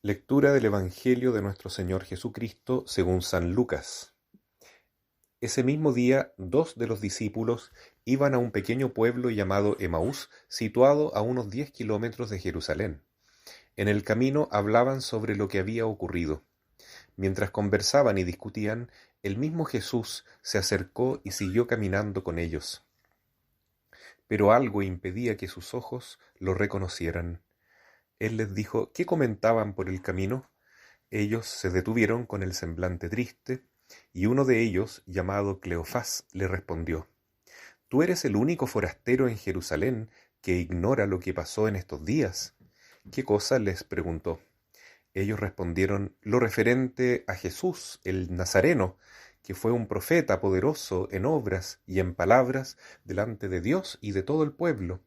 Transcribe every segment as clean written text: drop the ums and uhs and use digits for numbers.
Lectura del Evangelio de nuestro Señor Jesucristo según San Lucas. Ese mismo día, 2 de los discípulos iban a un pequeño pueblo llamado Emaús, situado a unos 10 kilómetros de Jerusalén. En el camino hablaban sobre lo que había ocurrido. Mientras conversaban y discutían, el mismo Jesús se acercó y siguió caminando con ellos. Pero algo impedía que sus ojos lo reconocieran. Él les dijo: ¿qué comentaban por el camino? Ellos se detuvieron con el semblante triste, y uno de ellos, llamado Cleofás, le respondió: ¿Tú eres el único forastero en Jerusalén que ignora lo que pasó en estos días? ¿Qué cosa? Les preguntó. Ellos respondieron: lo referente a Jesús, el Nazareno, que fue un profeta poderoso en obras y en palabras delante de Dios y de todo el pueblo,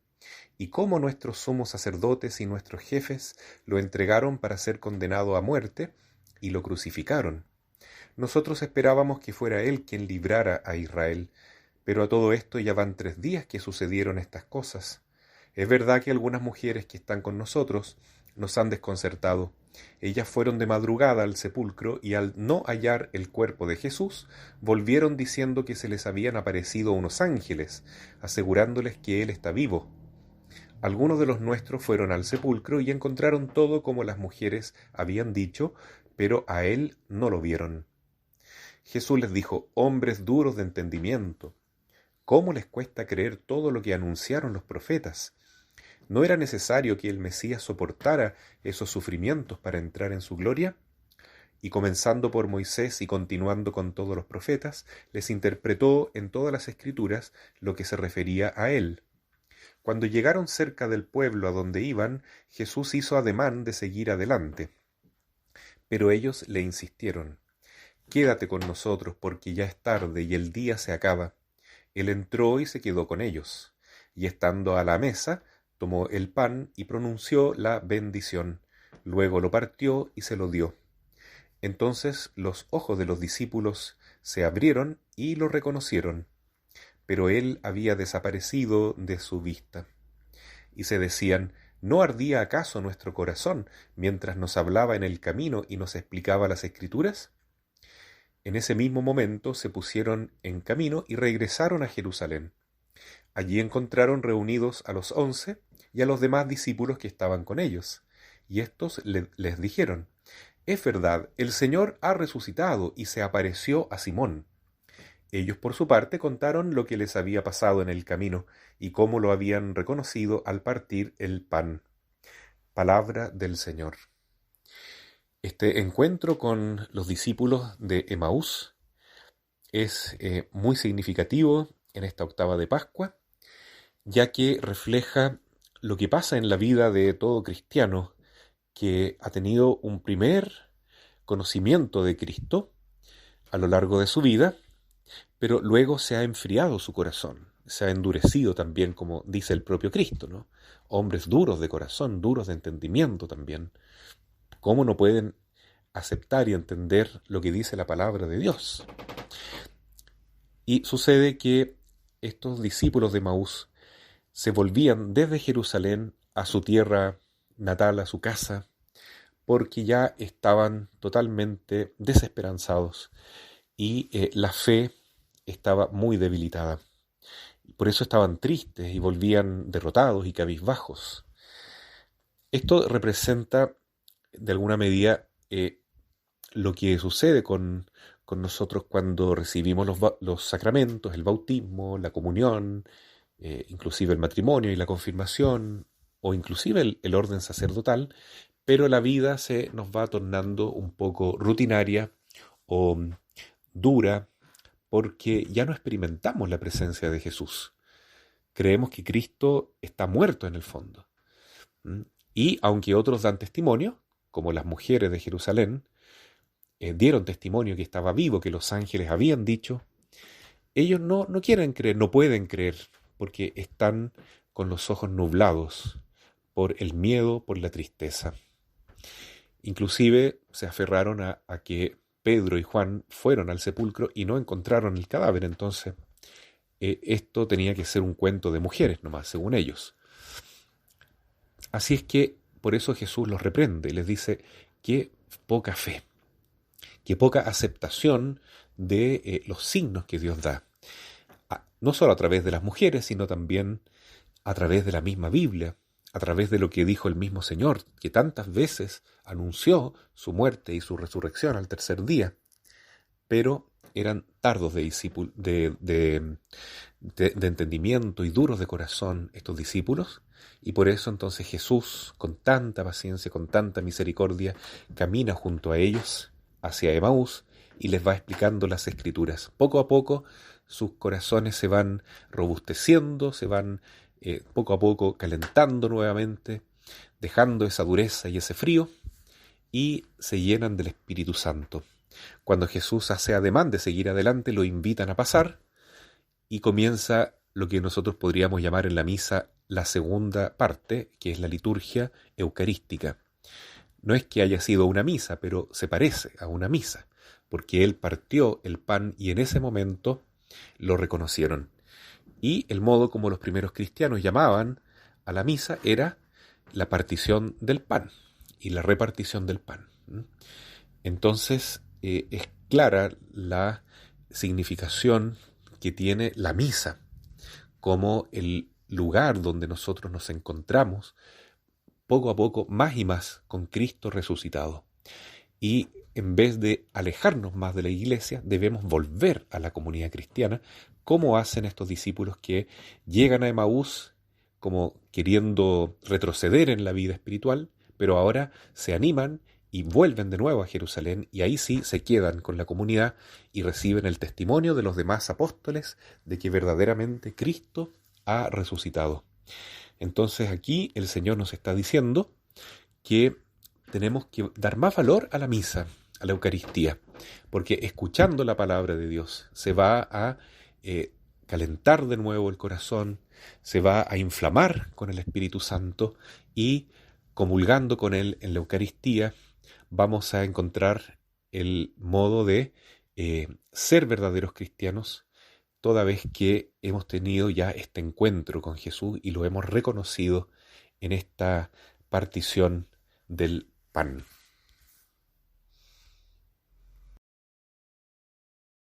y cómo nuestros sumos sacerdotes y nuestros jefes lo entregaron para ser condenado a muerte y lo crucificaron. Nosotros esperábamos que fuera él quien librara a Israel, pero a todo esto ya van 3 días que sucedieron estas cosas. Es verdad que algunas mujeres que están con nosotros nos han desconcertado. Ellas fueron de madrugada al sepulcro y al no hallar el cuerpo de Jesús, volvieron diciendo que se les habían aparecido unos ángeles, asegurándoles que él está vivo. Algunos de los nuestros fueron al sepulcro y encontraron todo como las mujeres habían dicho, pero a él no lo vieron. Jesús les dijo: hombres duros de entendimiento, ¿cómo les cuesta creer todo lo que anunciaron los profetas? ¿No era necesario que el Mesías soportara esos sufrimientos para entrar en su gloria? Y comenzando por Moisés y continuando con todos los profetas, les interpretó en todas las Escrituras lo que se refería a él. Cuando llegaron cerca del pueblo a donde iban, Jesús hizo ademán de seguir adelante. Pero ellos le insistieron: quédate con nosotros, porque ya es tarde y el día se acaba. Él entró y se quedó con ellos, y estando a la mesa, tomó el pan y pronunció la bendición. Luego lo partió y se lo dio. Entonces los ojos de los discípulos se abrieron y lo reconocieron, pero él había desaparecido de su vista. Y se decían: ¿no ardía acaso nuestro corazón mientras nos hablaba en el camino y nos explicaba las Escrituras? En ese mismo momento se pusieron en camino y regresaron a Jerusalén. Allí encontraron reunidos a los 11 y a los demás discípulos que estaban con ellos. Y estos les dijeron: es verdad, el Señor ha resucitado y se apareció a Simón. Ellos por su parte contaron lo que les había pasado en el camino y cómo lo habían reconocido al partir el pan. Palabra del Señor. Este encuentro con los discípulos de Emaús es muy significativo en esta octava de Pascua, ya que refleja lo que pasa en la vida de todo cristiano que ha tenido un primer conocimiento de Cristo a lo largo de su vida, pero luego se ha enfriado su corazón, se ha endurecido también, como dice el propio Cristo, ¿no? Hombres duros de corazón, duros de entendimiento también. ¿Cómo no pueden aceptar y entender lo que dice la palabra de Dios? Y sucede que estos discípulos de Maús se volvían desde Jerusalén a su tierra natal, a su casa, porque ya estaban totalmente desesperanzados y la fe estaba muy debilitada. Por eso estaban tristes y volvían derrotados y cabizbajos. Esto representa de alguna medida lo que sucede con nosotros cuando recibimos los sacramentos, el bautismo, la comunión, inclusive el matrimonio y la confirmación, o inclusive el orden sacerdotal, pero la vida se nos va tornando un poco rutinaria o dura, porque ya no experimentamos la presencia de Jesús. Creemos que Cristo está muerto en el fondo. Y aunque otros dan testimonio, como las mujeres de Jerusalén, dieron testimonio que estaba vivo, que los ángeles habían dicho, ellos no quieren creer, no pueden creer, porque están con los ojos nublados por el miedo, por la tristeza. Inclusive se aferraron a que Pedro y Juan fueron al sepulcro y no encontraron el cadáver. Entonces esto tenía que ser un cuento de mujeres nomás, según ellos. Así es que por eso Jesús los reprende, les dice: qué poca fe, qué poca aceptación de los signos que Dios da. No solo a través de las mujeres, sino también a través de la misma Biblia, a través de lo que dijo el mismo Señor, que tantas veces anunció su muerte y su resurrección al tercer día, pero eran tardos de entendimiento y duros de corazón estos discípulos, y por eso entonces Jesús, con tanta paciencia, con tanta misericordia, camina junto a ellos hacia Emaús y les va explicando las Escrituras. Poco a poco sus corazones se van robusteciendo, se van poco a poco calentando nuevamente, dejando esa dureza y ese frío, y se llenan del Espíritu Santo. Cuando Jesús hace ademán de seguir adelante, lo invitan a pasar y comienza lo que nosotros podríamos llamar en la misa la segunda parte, que es la liturgia eucarística. No es que haya sido una misa, pero se parece a una misa, porque Él partió el pan y en ese momento lo reconocieron. Y el modo como los primeros cristianos llamaban a la misa era la partición del pan y la repartición del pan. Entonces es clara la significación que tiene la misa como el lugar donde nosotros nos encontramos poco a poco más y más con Cristo resucitado. Y en vez de alejarnos más de la iglesia, debemos volver a la comunidad cristiana, como hacen estos discípulos que llegan a Emaús como queriendo retroceder en la vida espiritual, pero ahora se animan y vuelven de nuevo a Jerusalén, y ahí sí se quedan con la comunidad y reciben el testimonio de los demás apóstoles de que verdaderamente Cristo ha resucitado. Entonces aquí el Señor nos está diciendo que tenemos que dar más valor a la misa, a la Eucaristía, porque escuchando la palabra de Dios se va a calentar de nuevo el corazón, se va a inflamar con el Espíritu Santo, y comulgando con Él en la Eucaristía vamos a encontrar el modo de ser verdaderos cristianos, toda vez que hemos tenido ya este encuentro con Jesús y lo hemos reconocido en esta partición del pan.